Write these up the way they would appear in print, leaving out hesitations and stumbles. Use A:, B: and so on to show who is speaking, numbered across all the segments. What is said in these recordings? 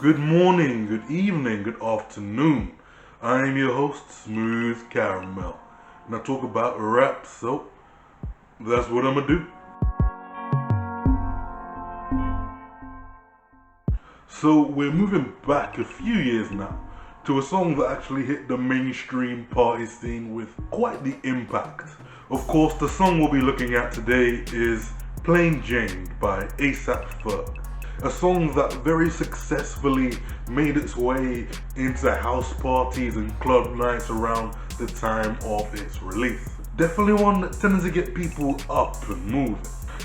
A: Good morning, good evening, good afternoon. I am your host, Smooth Caramel, and I talk about rap, so that's what I'm gonna do. So we're moving back a few years now to a song that actually hit the mainstream party scene with quite the impact. Of course, the song we'll be looking at today is Plain Jane by A$AP Ferg. A song that very successfully made its way into house parties and club nights around the time of its release. Definitely one that tended to get people up and moving.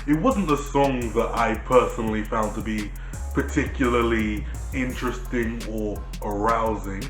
A: It wasn't a song that I personally found to be particularly interesting or arousing,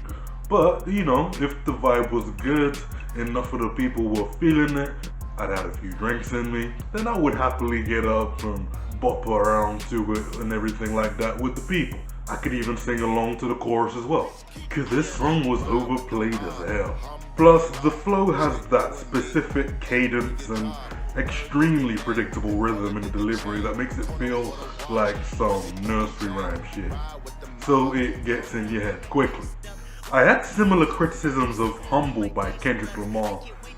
A: but you know, if the vibe was good, enough of the people were feeling it, I'd had a few drinks in me, then I would happily get up and bop around to it and everything like that with the people. I could even sing along to the chorus as well, cause this song was overplayed as hell. Plus, the flow has that specific cadence and extremely predictable rhythm in the delivery that makes it feel like some nursery rhyme shit. So it gets in your head quickly. I had similar criticisms of Humble by Kendrick Lamar,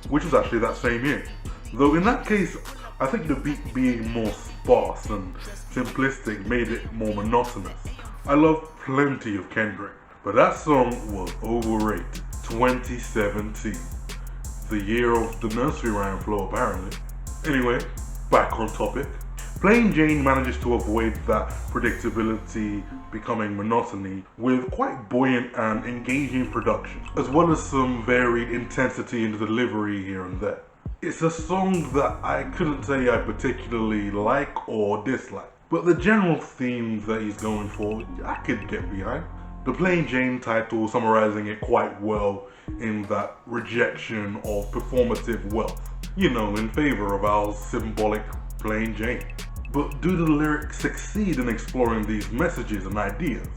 A: which was actually that same year. Though in that case, I think the beat being more sparse and simplistic made it more monotonous. I love plenty of Kendrick, but that song was overrated. 2017. The year of the nursery rhyme flow apparently. Anyway, back on topic. Plain Jane manages to avoid that predictability becoming monotony with quite buoyant and engaging production, as well as some varied intensity in the delivery here and there. It's a song that I couldn't say I particularly like or dislike, but the general themes that he's going for, I could get behind. The Plain Jane title summarizing it quite well in that rejection of performative wealth, you know, in favor of our symbolic Plain Jane. But do the lyrics succeed in exploring these messages and ideas?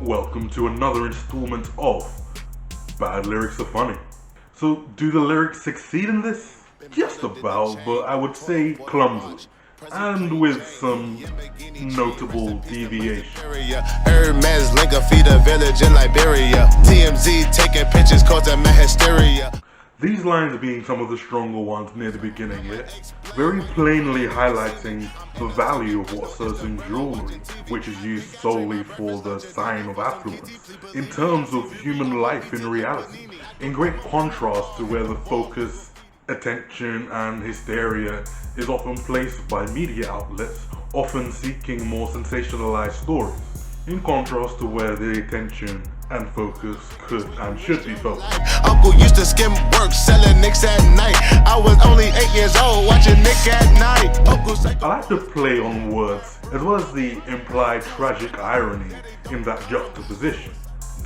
A: Welcome to another installment of Bad Lyrics Are Funny. So do the lyrics succeed in this? Just about, but I would say clumsily, and with some notable deviation.
B: Hermes link a feed a village in Liberia. TMZ taking pictures causing mass hysteria.
A: These lines being some of the stronger ones near the beginning here, very plainly highlighting the value of what certain jewelry, which is used solely for the sign of affluence, in terms of human life in reality, in great contrast to where the focus, attention and hysteria is often placed by media outlets, often seeking more sensationalized stories, in contrast to where the attention and focus could and should be focused.
B: Uncle used to skim work, selling nicks at night. I was only 8 years old, watching Nick at night.
A: I like to play on words, as well as the implied tragic irony in that juxtaposition.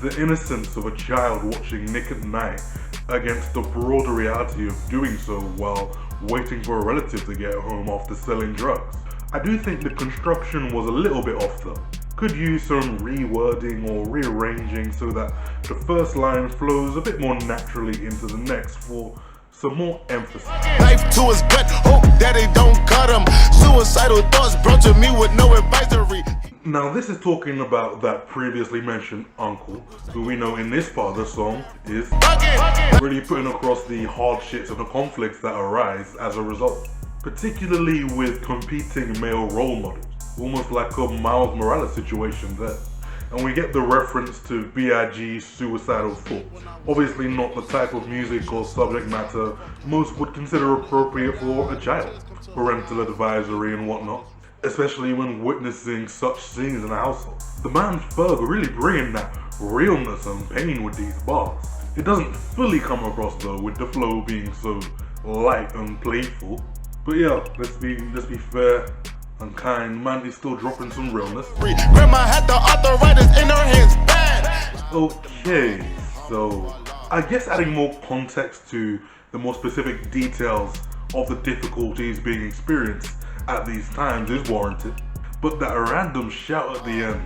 A: The innocence of a child watching Nick at night against the broader reality of doing so while waiting for a relative to get home after selling drugs. I do think the construction was a little bit off though. Could use some rewording or rearranging so that the first line flows a bit more naturally into the next for some more emphasis.
B: Knife to his gut, hope that they don't cut him. Suicidal thoughts brought to me with no advisory.
A: Now this is talking about that previously mentioned uncle, who we know in this part of the song is really putting across the hardships and the conflicts that arise as a result, particularly with competing male role models, almost like a Miles Morales situation there. And we get the reference to B.I.G.'s suicidal thoughts, obviously not the type of music or subject matter most would consider appropriate for a child, parental advisory and whatnot, especially when witnessing such scenes in a household. The man Ferg really bringing that realness and pain with these bars. It doesn't fully come across though, with the flow being so light and playful. But yeah, let's be fair and kind. Man is still dropping some realness.
B: Grandma had the arthritis in her hands bad.
A: Okay, so I guess adding more context to the more specific details of the difficulties being experienced at these times is warranted, but that random shout at the end,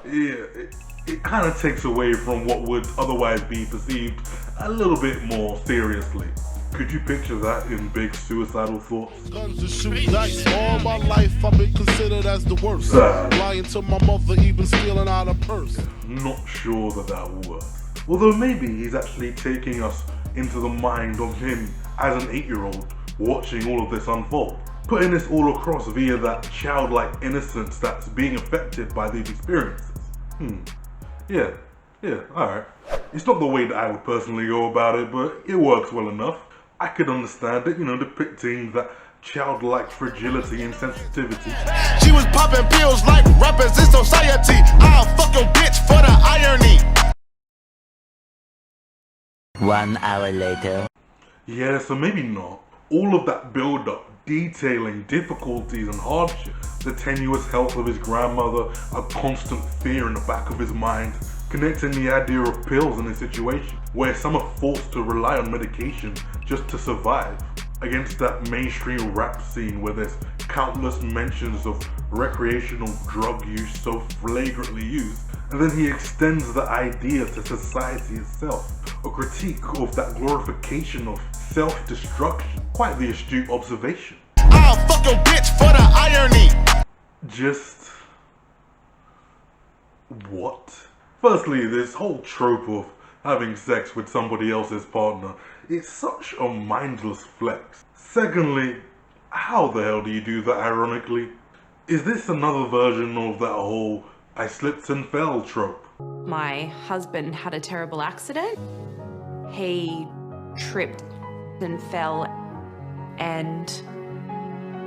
A: yeah, it kind of takes away from what would otherwise be perceived a little bit more seriously. Could you picture that in big suicidal thoughts?
C: Guns to shoot dice. All my life I've been considered as the worst.
A: Sad.
C: Lying to my mother, even stealing out a purse.
A: Not sure that will work. Although maybe he's actually taking us into the mind of him as an 8-year-old watching all of this unfold, putting this all across via that childlike innocence that's being affected by these experiences. Yeah, alright. It's not the way that I would personally go about it, but it works well enough. I could understand it, depicting that childlike fragility and sensitivity.
B: She was popping pills like rappers in society. I'll fuck your bitch for the irony.
D: 1 hour later.
A: Yeah, so maybe not. All of that build-up, detailing difficulties and hardship, the tenuous health of his grandmother, a constant fear in the back of his mind, connecting the idea of pills in a situation where some are forced to rely on medication just to survive, against that mainstream rap scene where there's countless mentions of recreational drug use so flagrantly used, and then he extends the idea to society itself, a critique of that glorification of self-destruction. Quite the astute observation.
B: I'll fuck your bitch for the irony.
A: Just... what? Firstly, this whole trope of having sex with somebody else's partner is such a mindless flex. Secondly, how the hell do you do that ironically? Is this another version of that whole I slipped and fell trope?
E: My husband had a terrible accident. He tripped and fell and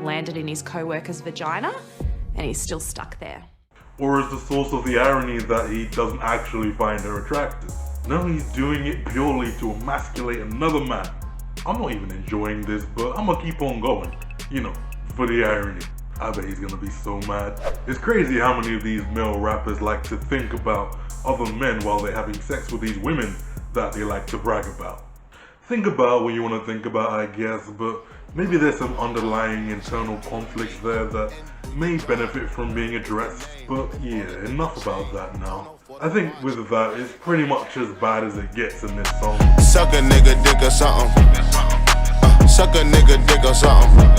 E: landed in his co-worker's vagina, and he's still stuck there.
A: Or is the source of the irony that he doesn't actually find her attractive? No, he's doing it purely to emasculate another man. I'm not even enjoying this, but I'm gonna keep on going, for the irony. I bet he's gonna be so mad. It's crazy how many of these male rappers like to think about other men while they're having sex with these women that they like to brag about. Think about what you want to think about, I guess, but maybe there's some underlying internal conflicts there that may benefit from being addressed. But yeah, enough about that now. I think with that, it's pretty much as bad as it gets in this song.
B: Suck a nigga dick or something. Suck a nigga dick or something.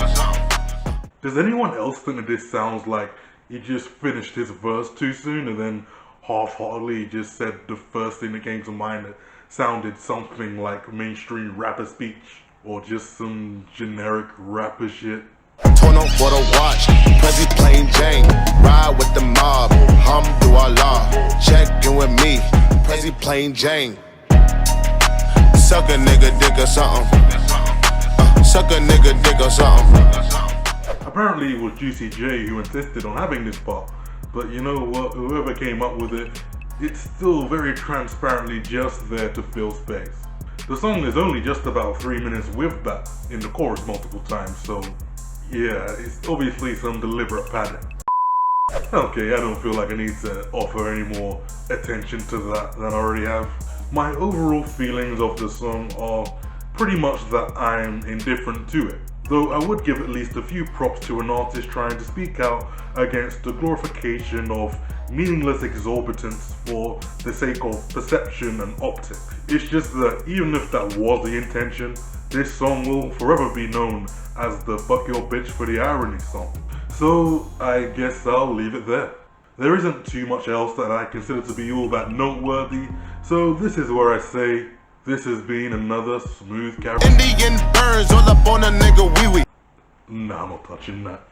A: Does anyone else think that this sounds like he just finished his verse too soon and then half-heartedly just said the first thing that came to mind that sounded something like mainstream rapper speech, or just some generic rapper shit?
B: Turn up for the watch, Prezi plain Jane. Ride with the mob, Alhamdulillah. Check in with me, Prezi plain Jane. Suck a nigga dick or something. Suck a nigga dick or something.
A: Apparently it was Juicy J who insisted on having this part, but you know what, whoever came up with it, it's still very transparently just there to fill space. The song is only just about 3 minutes with that in the chorus multiple times, so yeah, it's obviously some deliberate padding. Okay, I don't feel like I need to offer any more attention to that than I already have. My overall feelings of the song are pretty much that I'm indifferent to it, though I would give at least a few props to an artist trying to speak out against the glorification of meaningless exorbitance for the sake of perception and optics. It's just that even if that was the intention, this song will forever be known as the fuck your bitch for the irony song. So I guess I'll leave it there. There isn't too much else that I consider to be all that noteworthy, so this is where I say this has been another smooth carry.
B: Indian burns all up on a nigga wee wee.
A: Nah, I'm not touching that.